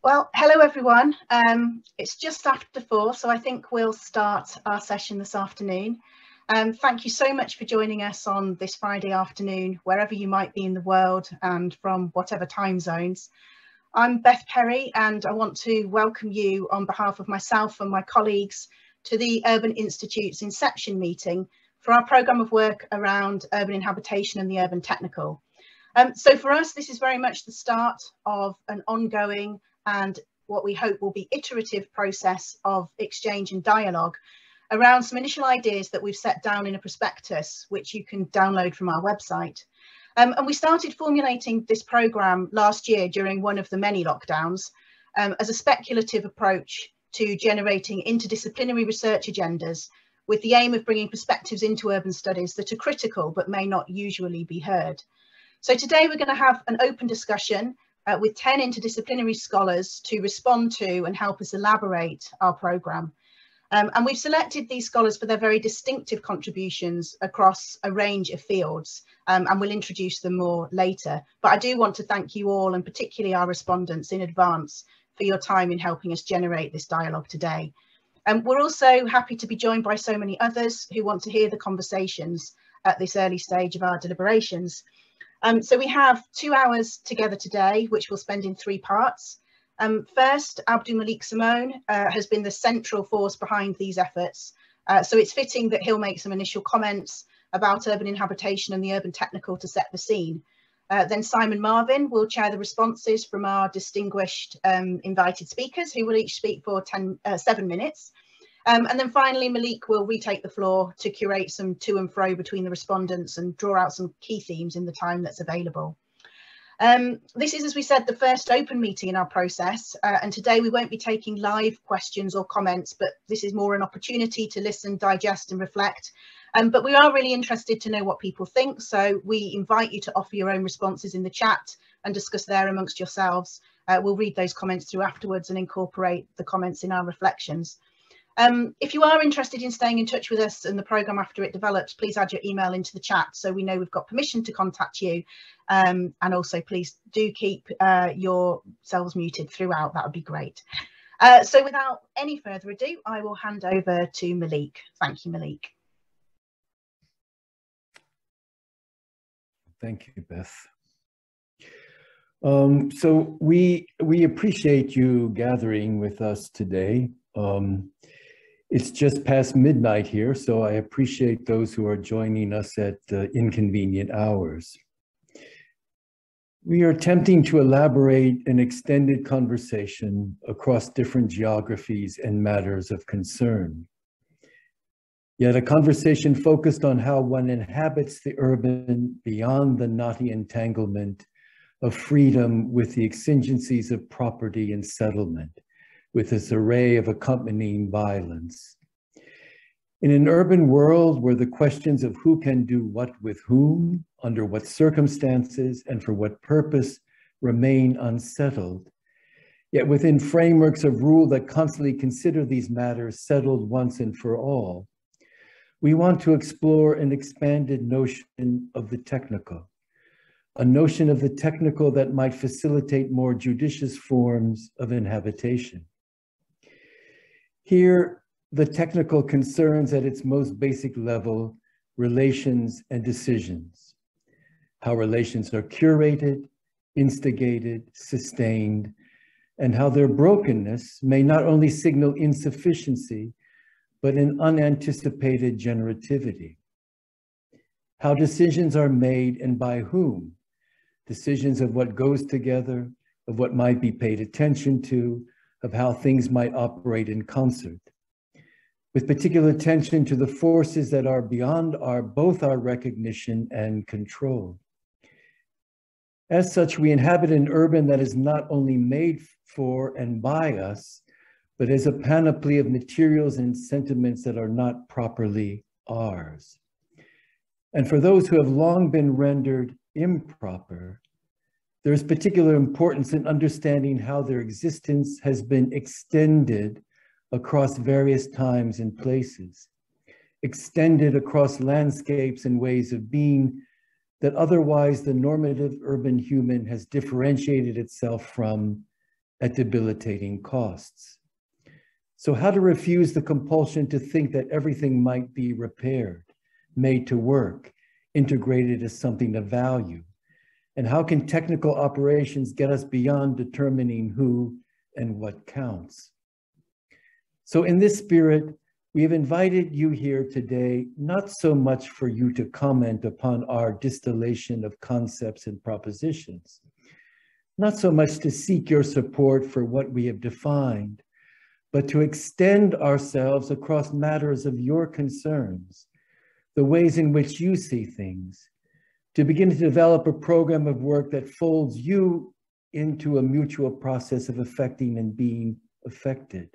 Well, hello everyone. It's just after 4, so I think we'll start our session this afternoon. Thank you so much for joining us on this Friday afternoon, wherever you might be in the world and from whatever time zones. I'm Beth Perry, and I want to welcome you on behalf of myself and my colleagues to the Urban Institute's Inception Meeting for our programme of work around urban inhabitation and the urban technical. So for us, this is very much the start of an ongoing and what we hope will be iterative process of exchange and dialogue around some initial ideas that we've set down in a prospectus, which you can download from our website. And we started formulating this programme last year during one of the many lockdowns as a speculative approach to generating interdisciplinary research agendas with the aim of bringing perspectives into urban studies that are critical but may not usually be heard. So today we're going to have an open discussion with 10 interdisciplinary scholars to respond to and help us elaborate our programme. And we've selected these scholars for their very distinctive contributions across a range of fields, and we'll introduce them more later. But I do want to thank you all, and particularly our respondents in advance, for your time in helping us generate this dialogue today. We're also happy to be joined by so many others who want to hear the conversations at this early stage of our deliberations. So we have 2 hours together today, which we'll spend in 3 parts. First, AbdouMaliq Simone has been the central force behind these efforts. So it's fitting that he'll make some initial comments about urban inhabitation and the urban technical to set the scene. Then Simon Marvin will chair the responses from our distinguished invited speakers, who will each speak for 7 minutes. And then finally, Malik will retake the floor to curate some to and fro between the respondents and draw out some key themes in the time that's available. This is, as we said, the first open meeting in our process, and today we won't be taking live questions or comments, but this is more an opportunity to listen, digest and reflect. But we are really interested to know what people think, so we invite you to offer your own responses in the chat and discuss there amongst yourselves. We'll read those comments through afterwards and incorporate the comments in our reflections. If you are interested in staying in touch with us and the programme after it develops, please add your email into the chat so we know we've got permission to contact you. And also please do keep yourselves muted throughout. That would be great. So without any further ado, I will hand over to Malik. Thank you, Malik. Thank you, Beth. So we appreciate you gathering with us today. It's just past midnight here, so I appreciate those who are joining us at inconvenient hours. We are attempting to elaborate an extended conversation across different geographies and matters of concern. Yet a conversation focused on how one inhabits the urban beyond the knotty entanglement of freedom with the exigencies of property and settlement, with its array of accompanying violence. In an urban world where the questions of who can do what with whom, under what circumstances, and for what purpose remain unsettled, yet within frameworks of rule that constantly consider these matters settled once and for all, we want to explore an expanded notion of the technical, a notion of the technical that might facilitate more judicious forms of inhabitation. Here, the technical concerns at its most basic level, relations and decisions, how relations are curated, instigated, sustained, and how their brokenness may not only signal insufficiency, but an unanticipated generativity. How decisions are made and by whom, decisions of what goes together, of what might be paid attention to, of how things might operate in concert, with particular attention to the forces that are beyond both our recognition and control. As such, we inhabit an urban that is not only made for and by us, but as a panoply of materials and sentiments that are not properly ours. And for those who have long been rendered improper, there is particular importance in understanding how their existence has been extended across various times and places, extended across landscapes and ways of being that otherwise the normative urban human has differentiated itself from at debilitating costs. So how to refuse the compulsion to think that everything might be repaired, made to work, integrated as something of value? And how can technical operations get us beyond determining who and what counts? So in this spirit, we have invited you here today, not so much for you to comment upon our distillation of concepts and propositions, not so much to seek your support for what we have defined, but to extend ourselves across matters of your concerns, the ways in which you see things, to begin to develop a program of work that folds you into a mutual process of affecting and being affected,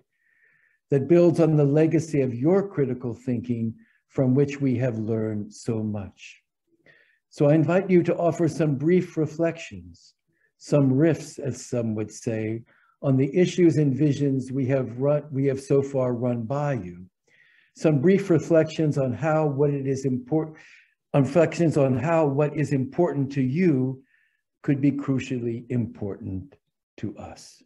that builds on the legacy of your critical thinking from which we have learned so much. So I invite you to offer some brief reflections, some riffs, as some would say, on the issues and visions we have so far run by you. Some brief reflections on how what is important to you could be crucially important to us.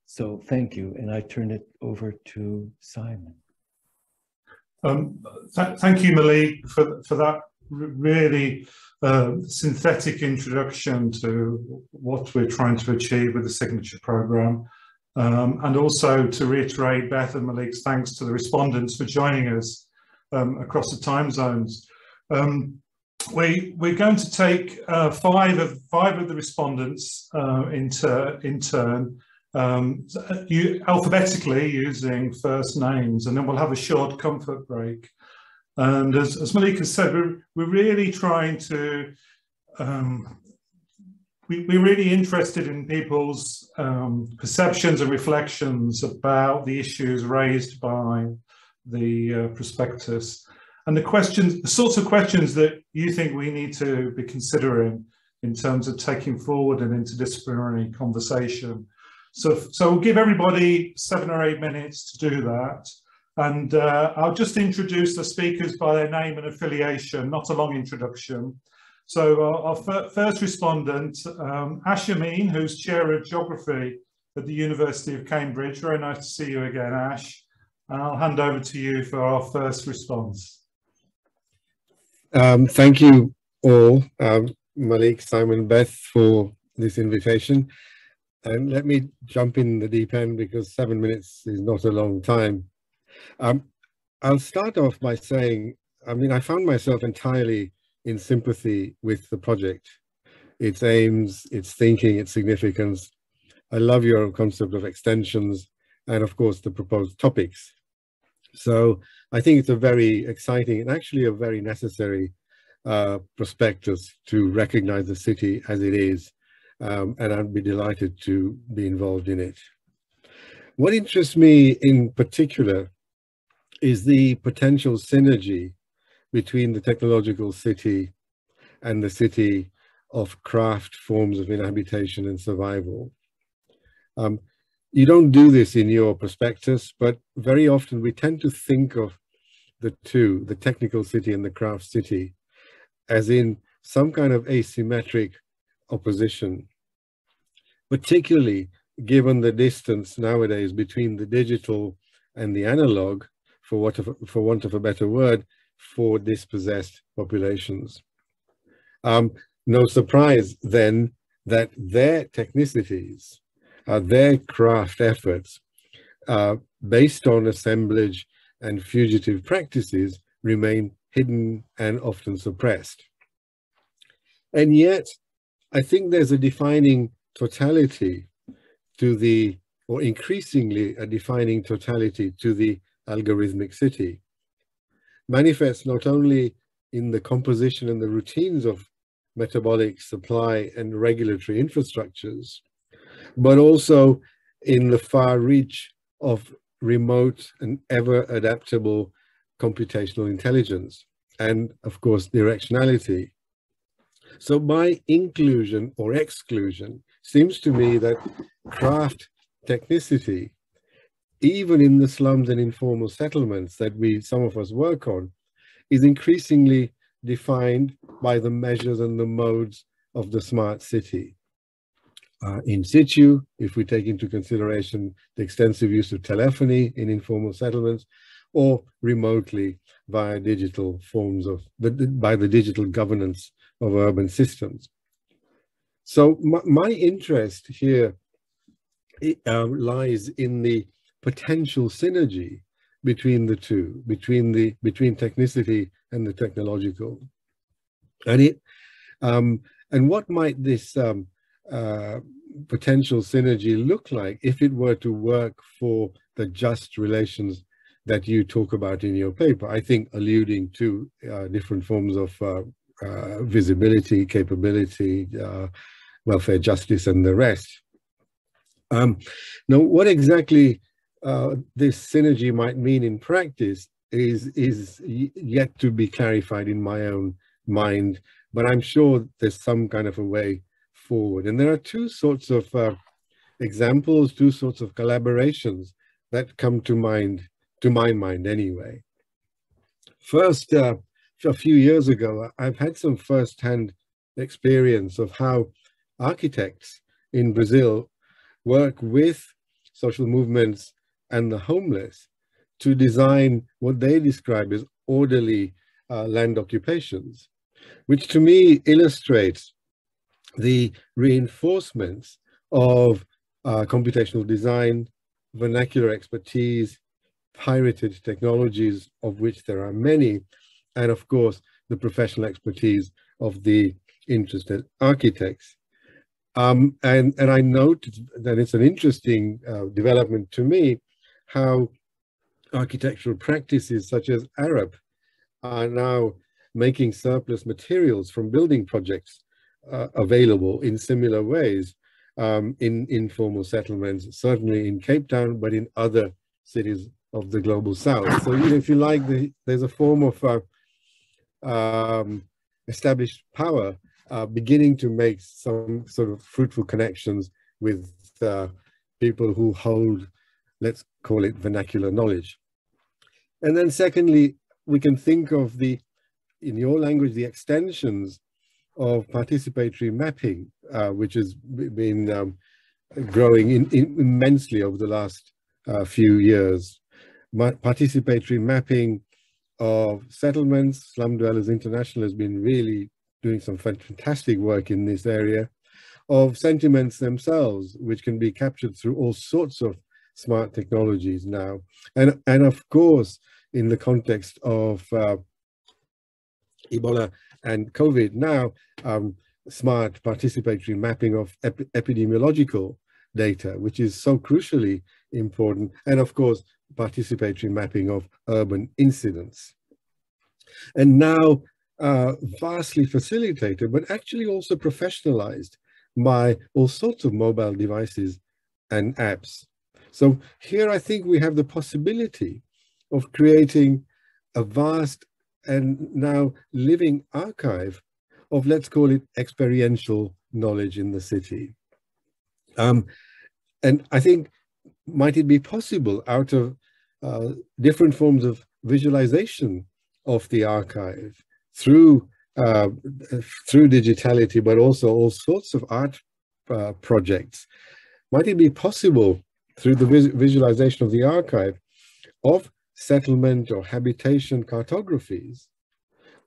So thank you, and I turn it over to Simon. Thank you, Malik, for that really synthetic introduction to what we're trying to achieve with the signature program, and also to reiterate Beth and Malik's thanks to the respondents for joining us across the time zones. We're going to take five of the respondents in turn, alphabetically using first names, and then we'll have a short comfort break. And as Malik has said, we're really trying to, we're really interested in people's perceptions and reflections about the issues raised by the prospectus, and the sorts of questions that you think we need to be considering in terms of taking forward an interdisciplinary conversation. So we'll give everybody 7 or 8 minutes to do that. And I'll just introduce the speakers by their name and affiliation, not a long introduction. So our first respondent, Ash Amin, who's Chair of Geography at the University of Cambridge. Very nice to see you again, Ash. And I'll hand over to you for our first response. Thank you all, Malik, Simon, Beth, for this invitation. And let me jump in the deep end because 7 minutes is not a long time. I'll start off by saying, I found myself entirely in sympathy with the project, its aims, its thinking, its significance. I love your concept of extensions and of course the proposed topics. So I think it's a very exciting and actually a very necessary prospectus to recognize the city as it is, and I'd be delighted to be involved in it. What interests me in particular is the potential synergy between the technological city and the city of craft forms of inhabitation and survival. You don't do this in your prospectus, but very often we tend to think of the two, the technical city and the craft city, as in some kind of asymmetric opposition, particularly given the distance nowadays between the digital and the analog, for want of a better word, for dispossessed populations. No surprise then that their technicities, their craft efforts, based on assemblage and fugitive practices, remain hidden and often suppressed. And yet, I think there's a defining totality to the, or increasingly a defining totality to the algorithmic city, manifests not only in the composition and the routines of metabolic supply and regulatory infrastructures, but also in the far reach of remote and ever adaptable computational intelligence and of course directionality. So by inclusion or exclusion, seems to me that craft technicity, even in the slums and informal settlements that some of us work on, is increasingly defined by the measures and the modes of the smart city. in situ, if we take into consideration the extensive use of telephony in informal settlements, or remotely via digital forms of, by the digital governance of urban systems. So my interest here lies in the potential synergy between the two, between technicity and the technological. And what might this potential synergy look like if it were to work for the just relations that you talk about in your paper? I think alluding to different forms of visibility, capability, welfare, justice, and the rest. Now, what exactly this synergy might mean in practice is yet to be clarified in my own mind, but I'm sure there's some kind of a way forward. And there are two sorts of examples, two sorts of collaborations that come to my mind anyway. First, a few years ago, I've had some first-hand experience of how architects in Brazil work with social movements and the homeless to design what they describe as orderly land occupations, which to me illustrates the reinforcements of computational design, vernacular expertise, pirated technologies, of which there are many, and of course, the professional expertise of the interested architects. And I note that it's an interesting development to me how architectural practices such as Arab are now making surplus materials from building projects available in similar ways in informal settlements, certainly in Cape Town, but in other cities of the global south. So, you know, if you like, there's a form of established power beginning to make some sort of fruitful connections with people who hold, let's call it, vernacular knowledge. And then secondly, we can think of in your language, the extensions of participatory mapping, which has been growing immensely over the last few years. Participatory mapping of settlements, Slum Dwellers International has been really doing some fantastic work in this area, of sentiments themselves, which can be captured through all sorts of smart technologies now. And of course, in the context of Ebola and COVID now, smart participatory mapping of epidemiological data, which is so crucially important, and of course, participatory mapping of urban incidents. And now vastly facilitated, but actually also professionalized by all sorts of mobile devices and apps. So here I think we have the possibility of creating a vast and now living archive of, let's call it, experiential knowledge in the city. And I think, might it be possible out of different forms of visualization of the archive through digitality, but also all sorts of art projects, might it be possible through the visualization of the archive of settlement or habitation cartographies,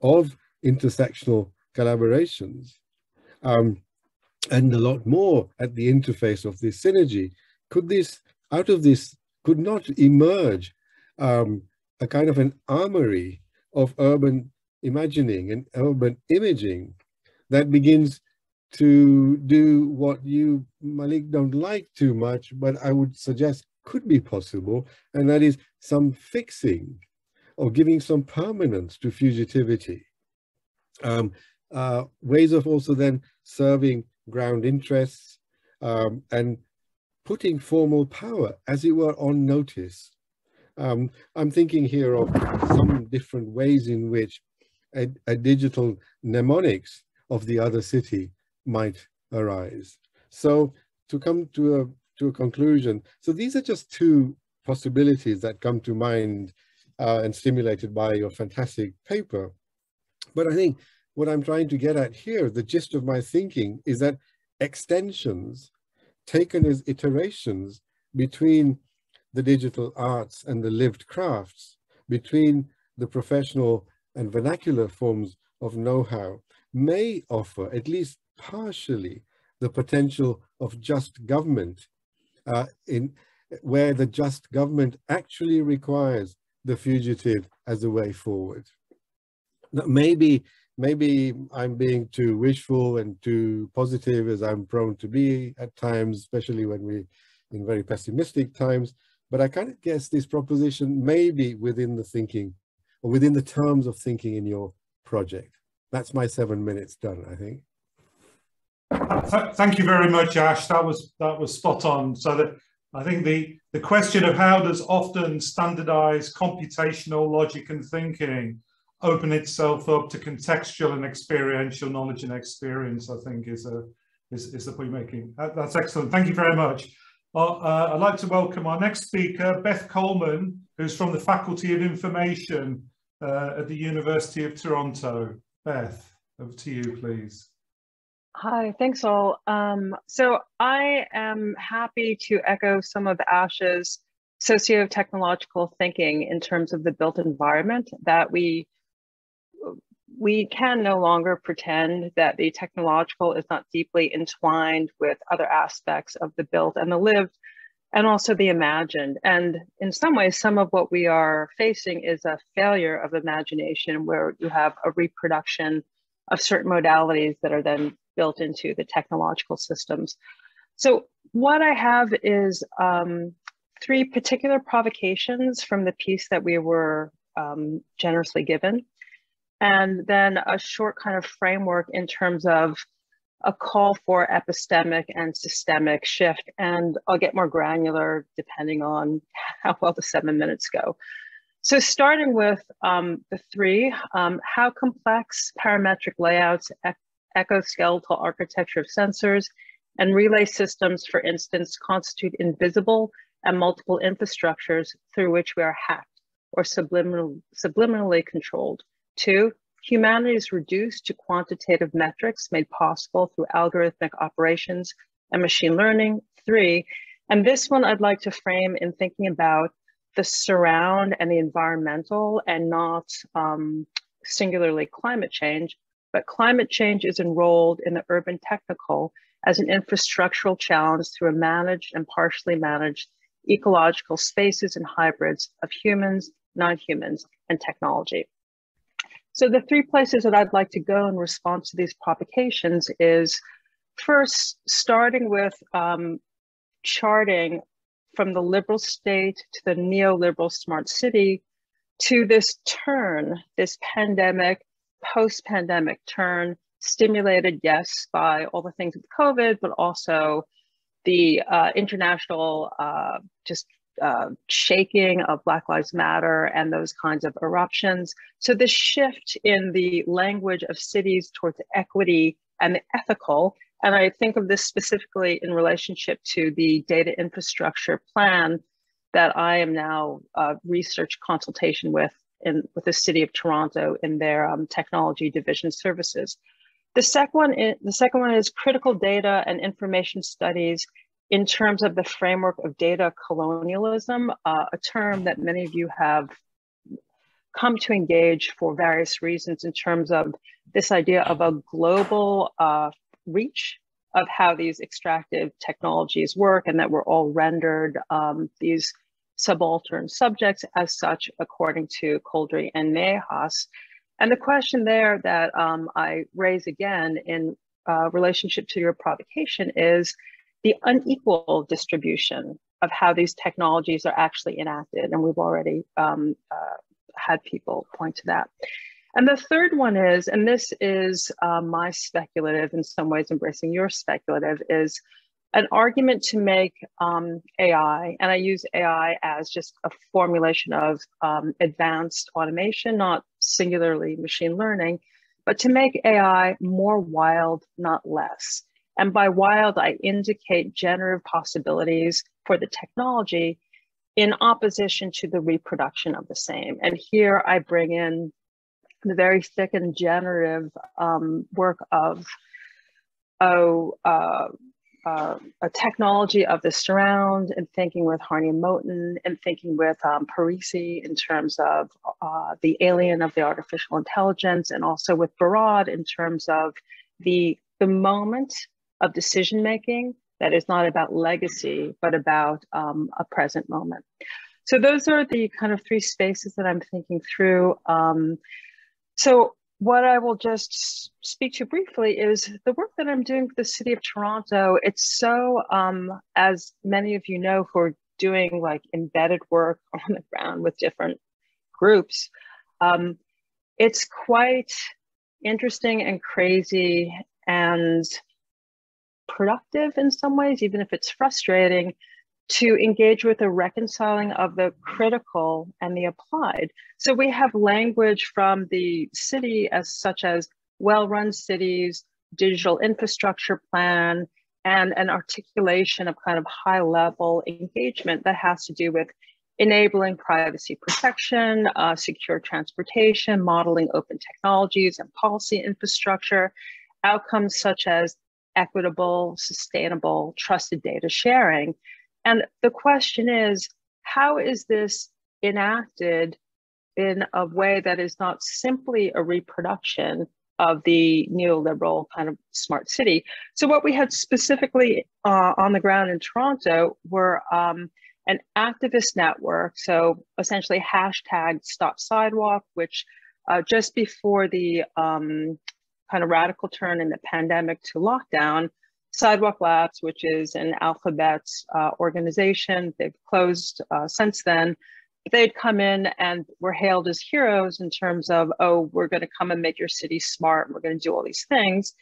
of intersectional collaborations, and a lot more at the interface of this synergy? Out of this, could not emerge a kind of an armory of urban imagining and urban imaging that begins to do what you, Malik, don't like too much, but I would suggest could be possible, and that is some fixing or giving some permanence to fugitivity. Ways of also then serving ground interests and putting formal power, as it were, on notice. I'm thinking here of some different ways in which a digital mnemonics of the other city might arise. So to come to a conclusion, so these are just two possibilities that come to mind and stimulated by your fantastic paper. But I think what I'm trying to get at here, the gist of my thinking, is that extensions taken as iterations between the digital arts and the lived crafts, between the professional and vernacular forms of know-how, may offer, at least partially, the potential of just government, where the just government actually requires the fugitive as a way forward. Now, maybe I'm being too wishful and too positive, as I'm prone to be at times, especially when we're in very pessimistic times, but I kind of guess this proposition may be within the thinking, or within the terms of thinking in your project. That's my 7 minutes done, I think. Thank you very much, Ash. That was spot on. So that I think the question of how does often standardized computational logic and thinking open itself up to contextual and experiential knowledge and experience, I think is the point you're making. That's excellent. Thank you very much. I'd like to welcome our next speaker, Beth Coleman, who's from the Faculty of Information at the University of Toronto. Beth, over to you, please. Hi, thanks all. So I am happy to echo some of Ash's socio-technological thinking in terms of the built environment, that we can no longer pretend that the technological is not deeply entwined with other aspects of the built and the lived, and also the imagined. And in some ways, some of what we are facing is a failure of imagination, where you have a reproduction of certain modalities that are then built into the technological systems. So what I have is 3 particular provocations from the piece that we were generously given, and then a short kind of framework in terms of a call for epistemic and systemic shift. And I'll get more granular depending on how well the 7 minutes go. So starting with the 3, how complex parametric layouts, echoskeletal architecture of sensors, and relay systems, for instance, constitute invisible and multiple infrastructures through which we are hacked or subliminally controlled. 2, humanity is reduced to quantitative metrics made possible through algorithmic operations and machine learning. 3, and this one I'd like to frame in thinking about the surround and the environmental, and not singularly climate change, but climate change is enrolled in the urban technical as an infrastructural challenge through a managed and partially managed ecological spaces and hybrids of humans, non-humans, and technology. So the 3 places that I'd like to go in response to these provocations is, first, starting with charting from the liberal state to the neoliberal smart city, to this turn, this pandemic, post-pandemic turn, stimulated, yes, by all the things with COVID, but also the international shaking of Black Lives Matter and those kinds of eruptions. So the shift in the language of cities towards equity and the ethical, and I think of this specifically in relationship to the data infrastructure plan that I am now research consultation with the City of Toronto in their technology division services. The second one is critical data and information studies in terms of the framework of data colonialism, a term that many of you have come to engage for various reasons in terms of this idea of a global reach of how these extractive technologies work, and that we're all rendered these subaltern subjects as such, according to Coldry and Nahas. And the question there that I raise again in relationship to your provocation is the unequal distribution of how these technologies are actually enacted. And we've already had people point to that. And the third one is, and this is my speculative, in some ways embracing your speculative, is an argument to make AI, and I use AI as just a formulation of advanced automation, not singularly machine learning, but to make AI more wild, not less. And by wild, I indicate generative possibilities for the technology in opposition to the reproduction of the same. And here I bring in the very thick and generative work of a technology of the surround, and thinking with Harney Moten, and thinking with Parisi in terms of the alien of the artificial intelligence, and also with Barad in terms of the moment of decision making that is not about legacy, but about a present moment. So those are the kind of three spaces that I'm thinking through. So what I will just speak to briefly is the work that I'm doing for the City of Toronto. It's so, as many of you know, who are doing like embedded work on the ground with different groups, it's quite interesting and crazy and productive in some ways, even if it's frustrating, to engage with the reconciling of the critical and the applied. So we have language from the city as such as well-run cities, digital infrastructure plan, and an articulation of kind of high-level engagement that has to do with enabling privacy protection, secure transportation, modeling open technologies and policy infrastructure, outcomes such as equitable, sustainable, trusted data sharing. And the question is, how is this enacted in a way that is not simply a reproduction of the neoliberal kind of smart city? So what we had specifically on the ground in Toronto were an activist network. So essentially hashtag Stop Sidewalk, which just before the kind of radical turn in the pandemic to lockdown, Sidewalk Labs, which is an Alphabet's organization, they've closed since then. They'd come in and were hailed as heroes in terms of, oh, we're going to come and make your city smart, and we're going to do all these things.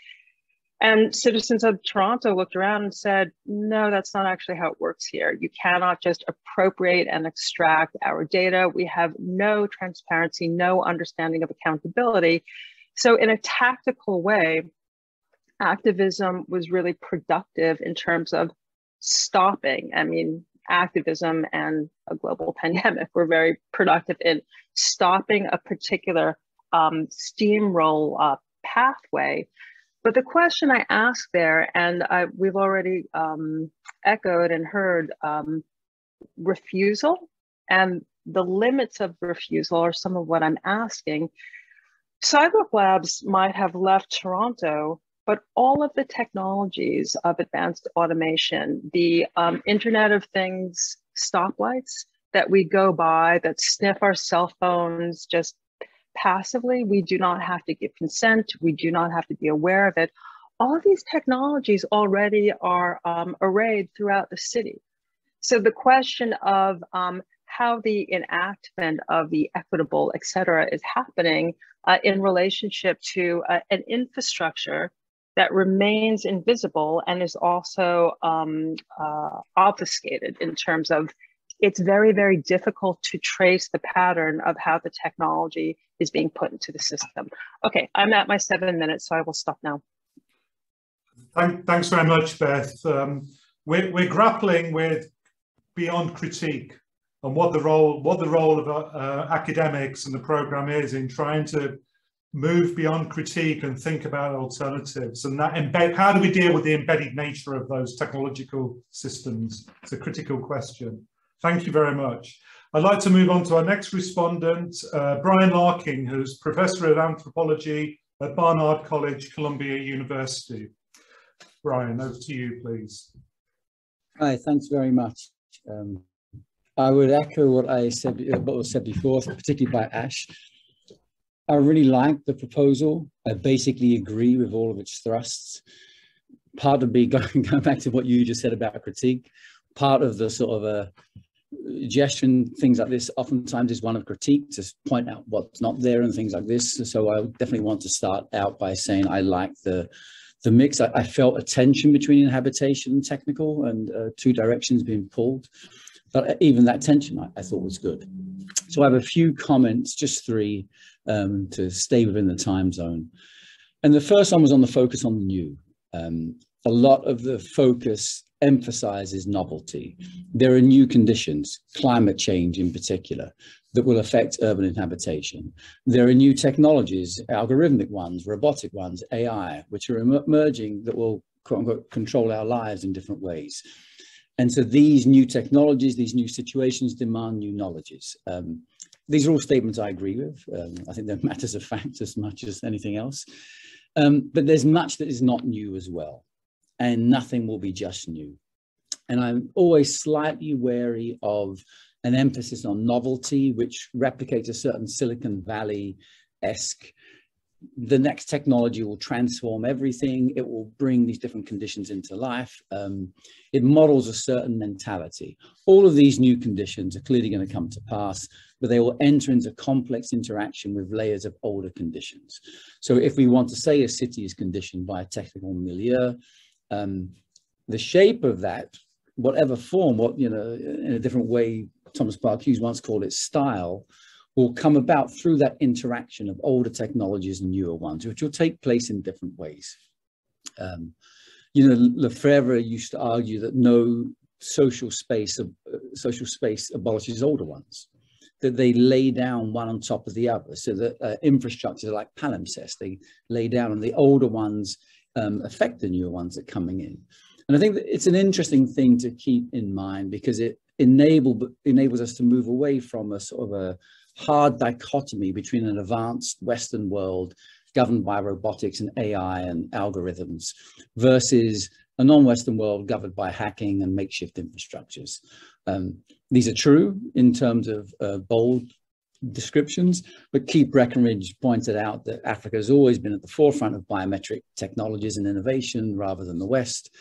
And citizens of Toronto looked around and said, no, that's not actually how it works here. You cannot just appropriate and extract our data. We have no transparency, no understanding of accountability. So in a tactical way, activism was really productive in terms of stopping. I mean, activism and a global pandemic were very productive in stopping a particular steamroll pathway. But the question I asked there, and we've already echoed and heard, refusal, and the limits of refusal are some of what I'm asking. Sidewalk Labs might have left Toronto, but all of the technologies of advanced automation, the Internet of Things stoplights that we go by, that sniff our cell phones just passively, we do not have to give consent, we do not have to be aware of it. All of these technologies already are arrayed throughout the city. So the question of how the enactment of the equitable, et cetera, is happening in relationship to an infrastructure that remains invisible and is also obfuscated in terms of it's very, very difficult to trace the pattern of how the technology is being put into the system. Okay, I'm at my 7 minutes, so I will stop now. Thanks very much, Beth. We're grappling with beyond critique and what the role of academics and the program is in trying to move beyond critique and think about alternatives, and that how do we deal with the embedded nature of those technological systems? It's a critical question. Thank you very much. I'd like to move on to our next respondent, Brian Larkin, who's Professor of Anthropology at Barnard College, Columbia University. Brian, over to you, please. Hi, thanks very much. I would echo what was said before, particularly by Ash. I really like the proposal. I basically agree with all of its thrusts. Part of me, going back to what you just said about critique, part of the sort of a gesture and things like this oftentimes is one of critique, to point out what's not there and things like this. So I definitely want to start out by saying I like the mix. I felt a tension between inhabitation and technical, and two directions being pulled. But even that tension I thought was good. So I have a few comments, just three, to stay within the time zone. And the first one was on the focus on the new. A lot of the focus emphasizes novelty. There are new conditions, climate change in particular, that will affect urban inhabitation. There are new technologies, algorithmic ones, robotic ones, AI, which are emerging that will quote unquote, control our lives in different ways. And so these new technologies, these new situations demand new knowledges. These are all statements I agree with. I think they're matters of fact as much as anything else. But there's much that is not new as well, and nothing will be just new. And I'm always slightly wary of an emphasis on novelty, which replicates a certain Silicon Valley-esque, the next technology will transform everything. It will bring these different conditions into life. It models a certain mentality. All of these new conditions are clearly going to come to pass, but they will enter into complex interaction with layers of older conditions. So if we want to say a city is conditioned by a technical milieu, the shape of that, whatever form, what, you know, in a different way, Thomas Park Hughes once called it style, will come about through that interaction of older technologies and newer ones, which will take place in different ways. You know, Lefebvre used to argue that no social space abolishes older ones, that they lay down one on top of the other, so that infrastructures like palimpsest, they lay down and the older ones affect the newer ones that are coming in. And I think that it's an interesting thing to keep in mind, because it enables us to move away from a sort of a hard dichotomy between an advanced Western world governed by robotics and AI and algorithms versus a non-Western world governed by hacking and makeshift infrastructures. These are true in terms of bold descriptions, but Keith Breckenridge pointed out that Africa has always been at the forefront of biometric technologies and innovation rather than the West.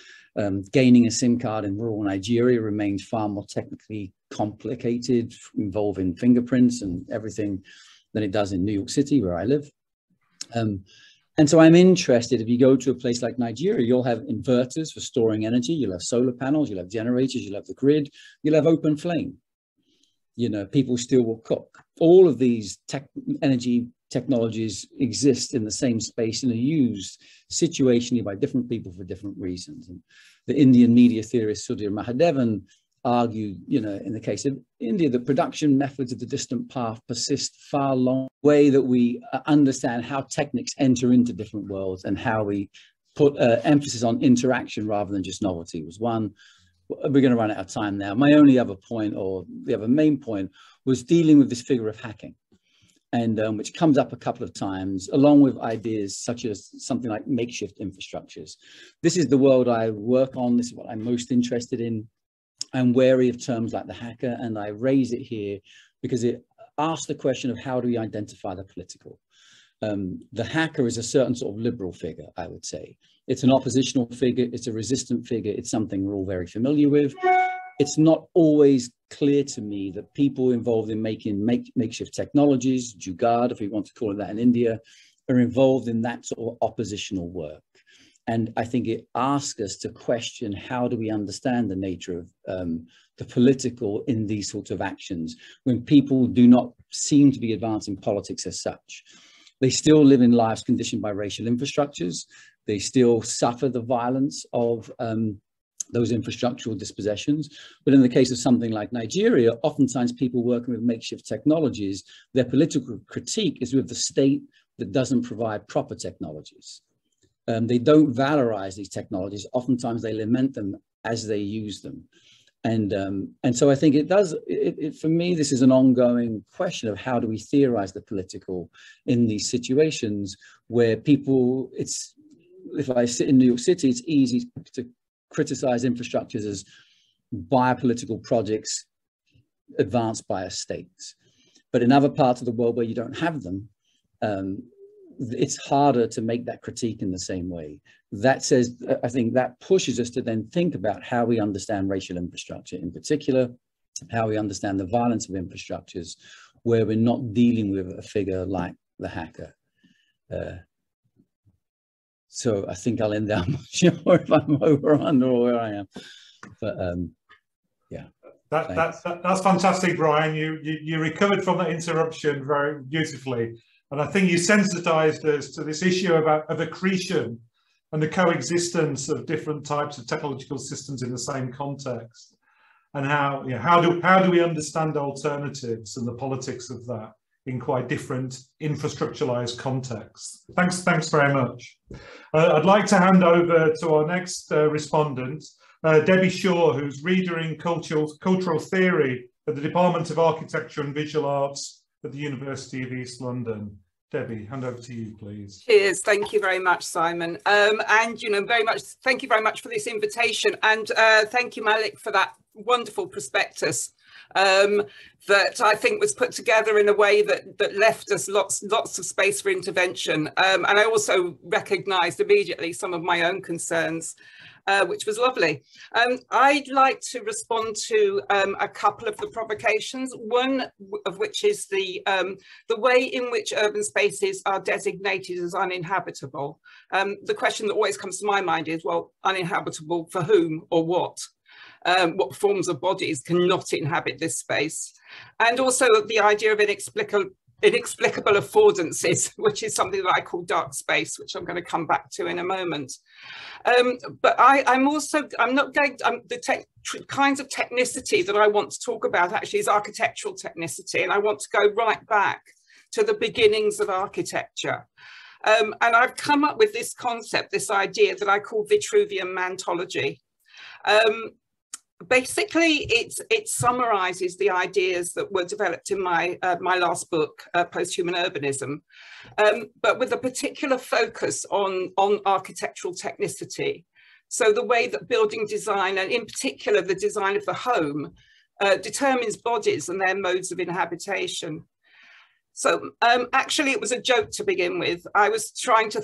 Gaining a SIM card in rural Nigeria remains far more technically complicated, involving fingerprints and everything, than it does in New York City, where I live. And so I'm interested, if you go to a place like Nigeria, you'll have inverters for storing energy, you'll have solar panels, you'll have generators, you'll have the grid, you'll have open flame. You know, people still will cook. All of these energy technologies exist in the same space and are used situationally by different people for different reasons. And the Indian media theorist Sudhir Mahadevan argued, you know, in the case of India, the production methods of the distant past persist far long way that we understand how techniques enter into different worlds and how we put emphasis on interaction rather than just novelty was one. We're going to run out of time now. My only other point, or the other main point, was dealing with this figure of hacking, and which comes up a couple of times, along with ideas such as something like makeshift infrastructures. This is the world I work on. This is what I'm most interested in. I'm wary of terms like the hacker, and I raise it here because it asks the question of how do we identify the political. The hacker is a certain sort of liberal figure, I would say. It's an oppositional figure, it's a resistant figure, it's something we're all very familiar with. It's not always clear to me that people involved in making makeshift technologies, jugaad, if we want to call it that in India, are involved in that sort of oppositional work. And I think it asks us to question, how do we understand the nature of the political in these sorts of actions when people do not seem to be advancing politics as such? They still live in lives conditioned by racial infrastructures. They still suffer the violence of those infrastructural dispossessions. But in the case of something like Nigeria, oftentimes people working with makeshift technologies, their political critique is with the state that doesn't provide proper technologies. They don't valorize these technologies. Oftentimes they lament them as they use them. And so I think it does, for me, this is an ongoing question of how do we theorize the political in these situations where people, if I sit in New York City, it's easy to criticize infrastructures as biopolitical projects advanced by a state. But in other parts of the world where you don't have them, it's harder to make that critique in the same way. That says, I think that pushes us to then think about how we understand racial infrastructure in particular, how we understand the violence of infrastructures, where we're not dealing with a figure like the hacker. So I think I'll end there. I'm not sure if I'm over or under or where I am, but yeah. That's fantastic, Brian. You recovered from that interruption very beautifully. And I think you sensitized us to this issue of accretion and the coexistence of different types of technological systems in the same context, and how do we understand alternatives and the politics of that in quite different infrastructuralized contexts. Thanks very much. I'd like to hand over to our next respondent, Debbie Shaw, who's Reader in Cultural Theory at the Department of Architecture and Visual Arts at the University of East London. Debbie, hand over to you, please. Cheers. Thank you very much, Simon. And, thank you very much for this invitation. And thank you, Malik, for that wonderful prospectus that I think was put together in a way that left us lots of space for intervention. And I also recognised immediately some of my own concerns, which was lovely. I'd like to respond to a couple of the provocations, one of which is the way in which urban spaces are designated as uninhabitable. The question that always comes to my mind is, well, uninhabitable for whom or what? What forms of bodies cannot inhabit this space? And also the idea of inexplicable affordances, which is something that I call dark space, which I'm going to come back to in a moment. But the kinds of technicity that I want to talk about actually is architectural technicity, and I want to go right back to the beginnings of architecture. And I've come up with this concept, this idea that I call Vitruvian mantology. Basically, it summarizes the ideas that were developed in my last book, Post-Human Urbanism, but with a particular focus on architectural technicity. So the way that building design, and in particular the design of the home, determines bodies and their modes of inhabitation. So actually, it was a joke to begin with. I was trying to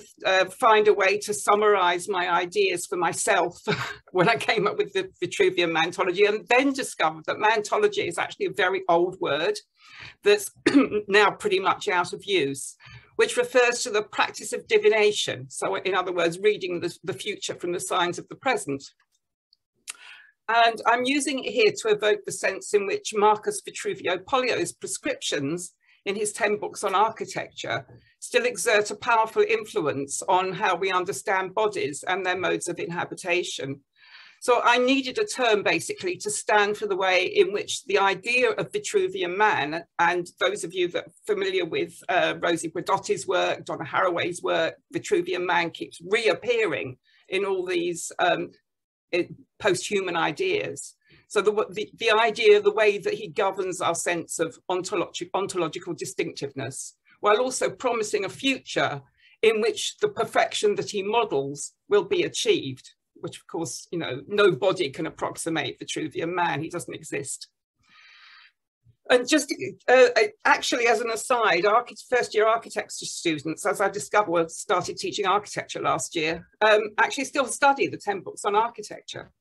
find a way to summarize my ideas for myself when I came up with the Vitruvian mantology, and then discovered that mantology is actually a very old word that's now pretty much out of use, which refers to the practice of divination. So in other words, reading the future from the signs of the present. And I'm using it here to evoke the sense in which Marcus Vitruvio Pollio's prescriptions in his 10 books on architecture still exert a powerful influence on how we understand bodies and their modes of inhabitation. So I needed a term basically to stand for the way in which the idea of Vitruvian man, and those of you that are familiar with Rosie Bradotti's work, Donna Haraway's work, Vitruvian man keeps reappearing in all these post-human ideas. So the idea, the way that he governs our sense of ontological distinctiveness, while also promising a future in which the perfection that he models will be achieved, which of course, you know, nobody can approximate Vitruvian man, he doesn't exist. And just actually as an aside, first year architecture students, as I discovered, started teaching architecture last year, actually still study the 10 books on architecture.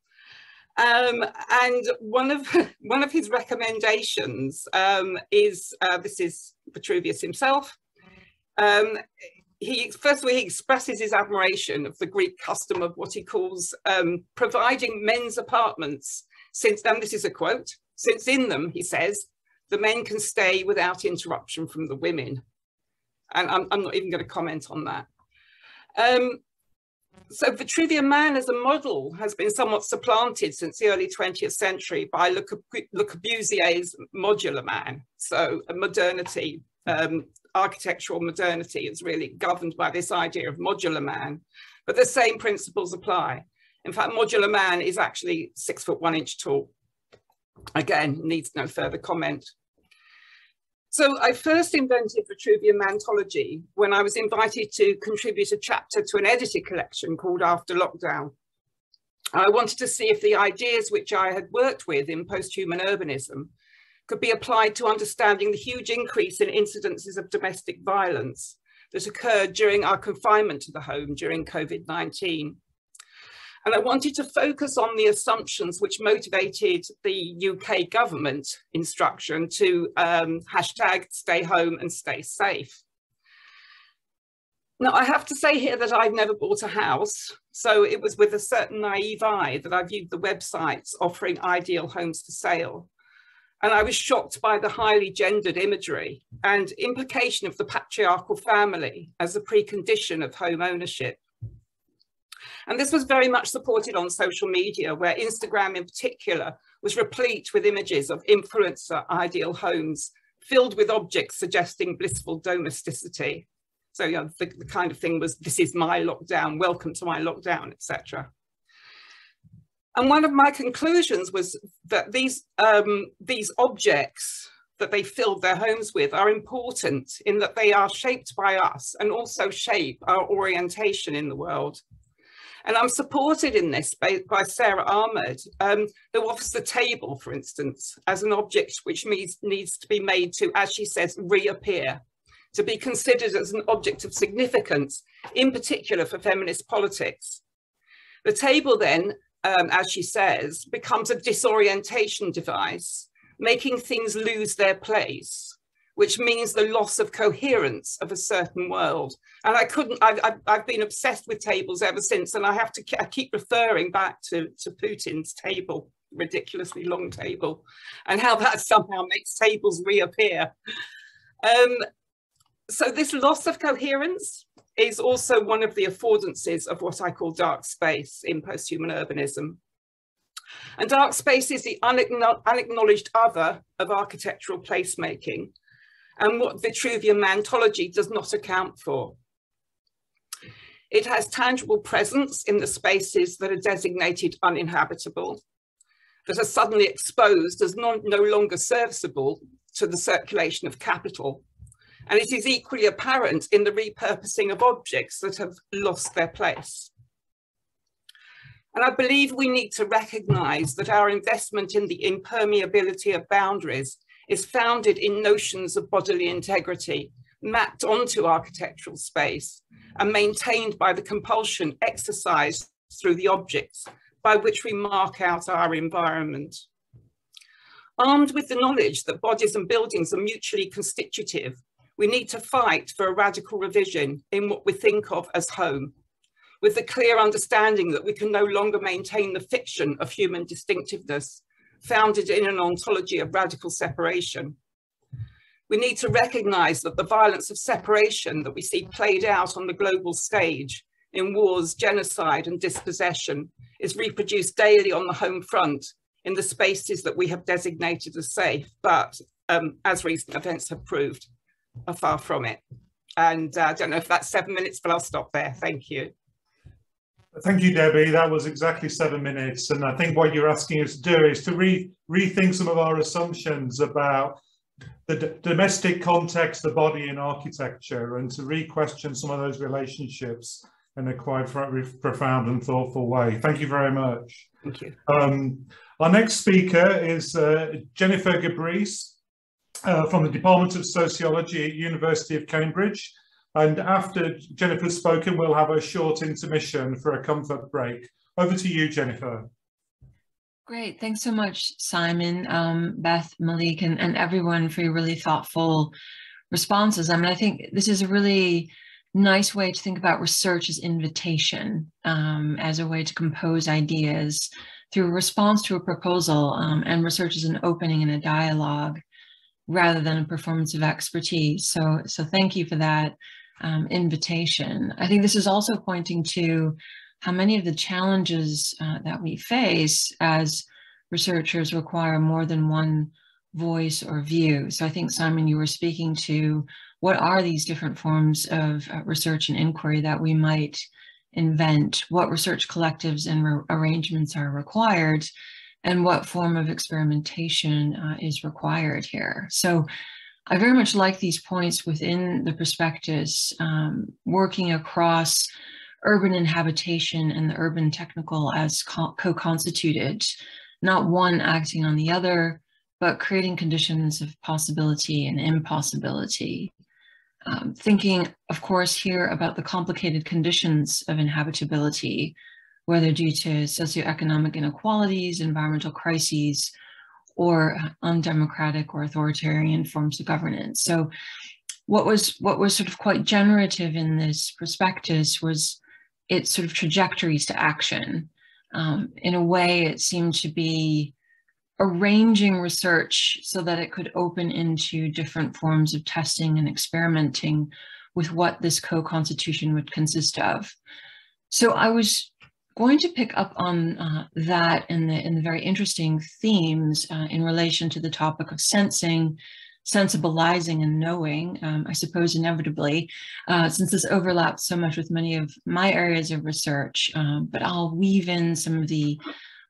And one of his recommendations is, this is Vitruvius himself. First of all, he expresses his admiration of the Greek custom of what he calls providing men's apartments, since, and this is a quote, since in them, he says, the men can stay without interruption from the women. And I'm not even going to comment on that. So Vitruvian man as a model has been somewhat supplanted since the early 20th century by Le Corbusier's modular man. So a modernity, architectural modernity is really governed by this idea of modular man, but the same principles apply. In fact, modular man is actually 6 foot 1 inch tall. Again, needs no further comment. So I first invented Vitruvian mantology when I was invited to contribute a chapter to an edited collection called After Lockdown. I wanted to see if the ideas which I had worked with in post-human urbanism could be applied to understanding the huge increase in incidences of domestic violence that occurred during our confinement to the home during COVID-19. And I wanted to focus on the assumptions which motivated the UK government instruction to hashtag stay home and stay safe. Now, I have to say here that I've never bought a house, so it was with a certain naive eye that I viewed the websites offering ideal homes for sale. And I was shocked by the highly gendered imagery and implication of the patriarchal family as a precondition of home ownership. And this was very much supported on social media, where Instagram in particular was replete with images of influencer ideal homes filled with objects suggesting blissful domesticity. So, you know, the kind of thing was, this is my lockdown, welcome to my lockdown, etc. And one of my conclusions was that these objects that they filled their homes with are important in that they are shaped by us and also shape our orientation in the world. And I'm supported in this by Sarah Ahmed, who offers the table, for instance, as an object which needs to be made to, as she says, reappear, to be considered as an object of significance, in particular for feminist politics. The table then, as she says, becomes a disorientation device, making things lose their place, which means the loss of coherence of a certain world. And I've been obsessed with tables ever since, and I keep referring back to Putin's table, ridiculously long table, and how that somehow makes tables reappear. So this loss of coherence is also one of the affordances of what I call dark space in post-human urbanism. And dark space is the unacknowledged other of architectural placemaking, and what Vitruvian mantology does not account for. It has tangible presence in the spaces that are designated uninhabitable, that are suddenly exposed as no longer serviceable to the circulation of capital. And it is equally apparent in the repurposing of objects that have lost their place. And I believe we need to recognize that our investment in the impermeability of boundaries is founded in notions of bodily integrity, mapped onto architectural space and maintained by the compulsion exercised through the objects by which we mark out our environment. Armed with the knowledge that bodies and buildings are mutually constitutive, we need to fight for a radical revision in what we think of as home, with the clear understanding that we can no longer maintain the fiction of human distinctiveness, founded in an ontology of radical separation. We need to recognize that the violence of separation that we see played out on the global stage in wars, genocide, and dispossession is reproduced daily on the home front in the spaces that we have designated as safe, but as recent events have proved, are far from it. And I don't know if that's 7 minutes, but I'll stop there. Thank you. Thank you, Debbie. That was exactly 7 minutes. And I think what you're asking us to do is to rethink some of our assumptions about the domestic context, the body in architecture, and to re-question some of those relationships in a quite profound and thoughtful way. Thank you very much. Thank you. Our next speaker is Jennifer Gabriese from the Department of Sociology at University of Cambridge. And after Jennifer's spoken, we'll have a short intermission for a comfort break. Over to you, Jennifer. Great. Thanks so much, Simon, Beth, Malik, and everyone for your really thoughtful responses. I mean, I think this is a really nice way to think about research as invitation, as a way to compose ideas through a response to a proposal, and research as an opening and a dialogue rather than a performance of expertise. So thank you for that invitation. I think this is also pointing to how many of the challenges that we face as researchers require more than one voice or view. So I think, Simon, you were speaking to what are these different forms of research and inquiry that we might invent, what research collectives and arrangements are required, and what form of experimentation is required here. So I very much like these points within the prospectus, working across urban inhabitation and the urban technical as co-constituted, not one acting on the other, but creating conditions of possibility and impossibility. Thinking, of course, here about the complicated conditions of inhabitability, whether due to socioeconomic inequalities, environmental crises, or undemocratic or authoritarian forms of governance. So what was sort of quite generative in this prospectus was its sort of trajectories to action. In a way, it seemed to be arranging research so that it could open into different forms of testing and experimenting with what this co-constitution would consist of. So I was going to pick up on that in the very interesting themes in relation to the topic of sensing, sensibilizing and knowing, I suppose inevitably, since this overlaps so much with many of my areas of research, but I'll weave in some of the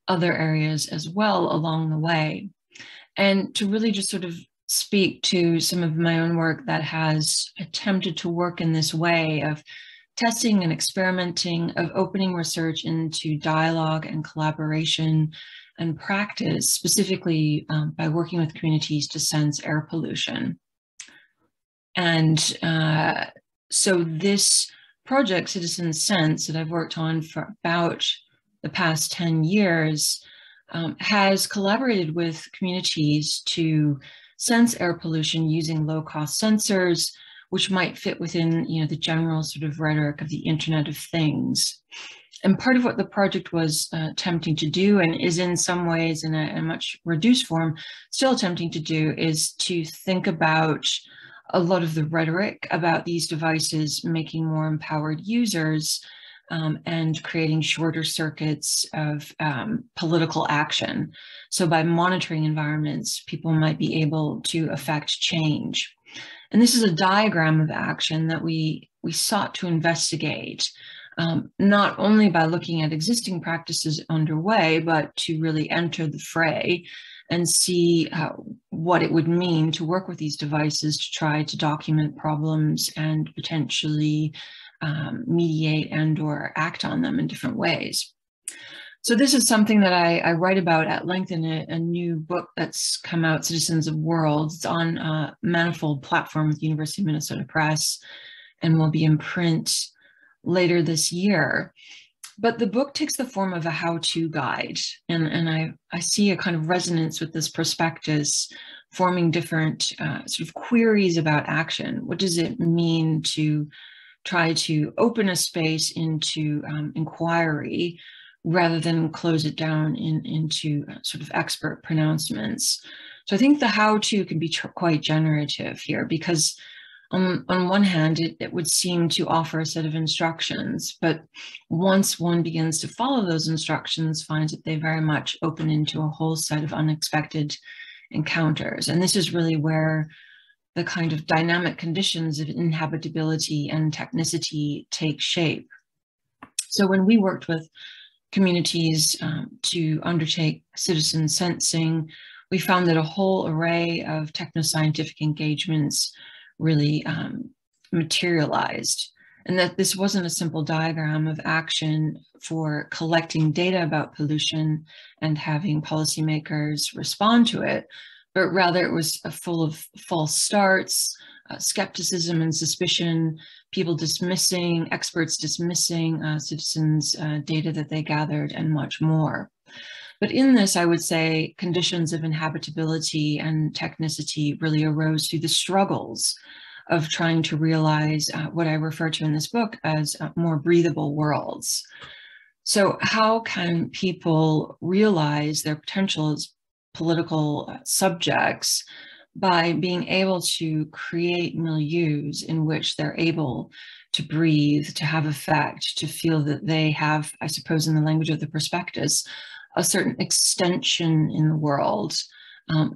other areas as well along the way. And to really just sort of speak to some of my own work that has attempted to work in this way of testing and experimenting, of opening research into dialogue and collaboration and practice, specifically by working with communities to sense air pollution. And so this project, Citizen Sense, that I've worked on for about the past 10 years, has collaborated with communities to sense air pollution using low-cost sensors, which might fit within, you know, the general sort of rhetoric of the Internet of Things. And part of what the project was attempting to do, and is in some ways in a much reduced form, still attempting to do, is to think about a lot of the rhetoric about these devices making more empowered users and creating shorter circuits of political action. So by monitoring environments, people might be able to affect change. And this is a diagram of action that we sought to investigate, not only by looking at existing practices underway, but to really enter the fray and see what it would mean to work with these devices to try to document problems and potentially mediate and or act on them in different ways. So this is something that I write about at length in a new book that's come out, Citizens of Worlds. It's on a Manifold platform with University of Minnesota Press and will be in print later this year. But the book takes the form of a how-to guide. And I see a kind of resonance with this prospectus, forming different sort of queries about action. What does it mean to try to open a space into inquiry rather than close it down into sort of expert pronouncements? So I think the how-to can be quite generative here, because on one hand, it would seem to offer a set of instructions, but once one begins to follow those instructions, finds that they very much open into a whole set of unexpected encounters. And this is really where the kind of dynamic conditions of inhabitability and technicity take shape. So when we worked with communities to undertake citizen sensing, we found that a whole array of technoscientific engagements really materialized, and that this wasn't a simple diagram of action for collecting data about pollution and having policymakers respond to it, but rather it was full of false starts, skepticism and suspicion, people dismissing, experts dismissing citizens' data that they gathered, and much more. But in this, I would say conditions of inhabitability and technicity really arose through the struggles of trying to realize what I refer to in this book as more breathable worlds. So how can people realize their potential as political subjects by being able to create milieus in which they're able to breathe, to have effect, to feel that they have, I suppose in the language of the prospectus, a certain extension in the world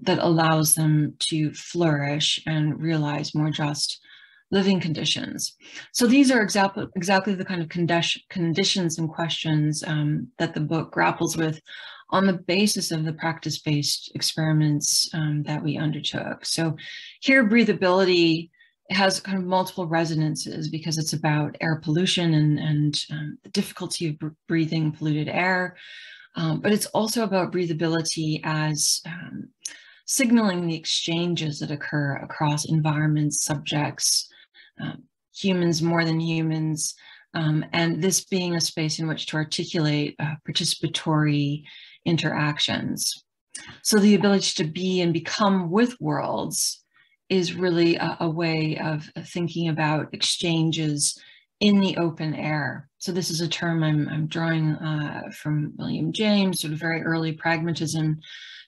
that allows them to flourish and realize more just living conditions. So these are exactly the kind of conditions and questions that the book grapples with on the basis of the practice-based experiments that we undertook. So here, breathability has kind of multiple resonances because it's about air pollution and the difficulty of breathing polluted air. But it's also about breathability as signaling the exchanges that occur across environments, subjects, humans more than humans, and this being a space in which to articulate participatory interactions. So the ability to be and become with worlds is really a way of thinking about exchanges in the open air. So this is a term I'm drawing from William James, sort of very early pragmatism,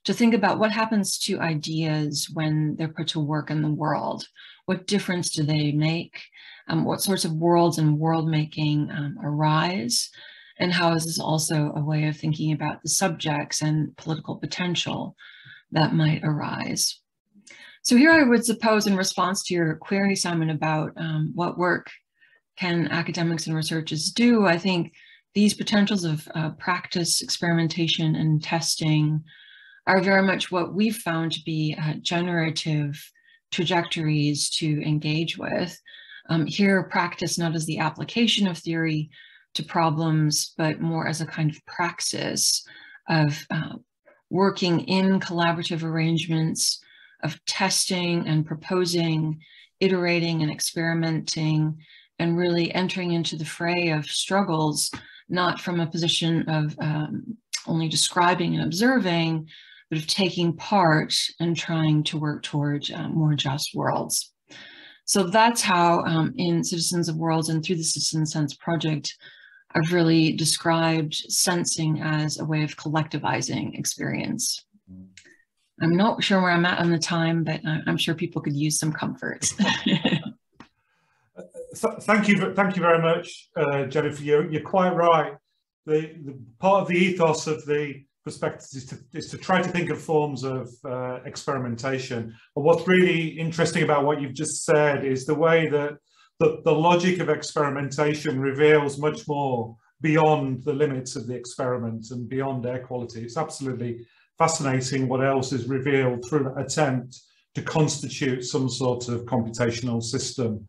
to think about what happens to ideas when they're put to work in the world. What difference do they make? What sorts of worlds and world making arise? And how is this also a way of thinking about the subjects and political potential that might arise? So here I would suppose, in response to your query, Simon, about what work can academics and researchers do, I think these potentials of practice, experimentation, and testing are very much what we've found to be generative trajectories to engage with. Here, practice not as the application of theory to problems, but more as a kind of praxis of working in collaborative arrangements, of testing and proposing, iterating and experimenting, and really entering into the fray of struggles, not from a position of only describing and observing, but of taking part and trying to work toward more just worlds. So that's how in Citizens of Worlds and through the Citizen Sense project, I've really described sensing as a way of collectivizing experience. I'm not sure where I'm at on the time, but I'm sure people could use some comfort. Thank you very much, Jennifer. You're quite right. The part of the ethos of the prospectus is to try to think of forms of experimentation. And what's really interesting about what you've just said is the way that the logic of experimentation reveals much more beyond the limits of the experiment and beyond air quality. It's absolutely fascinating what else is revealed through an attempt to constitute some sort of computational system.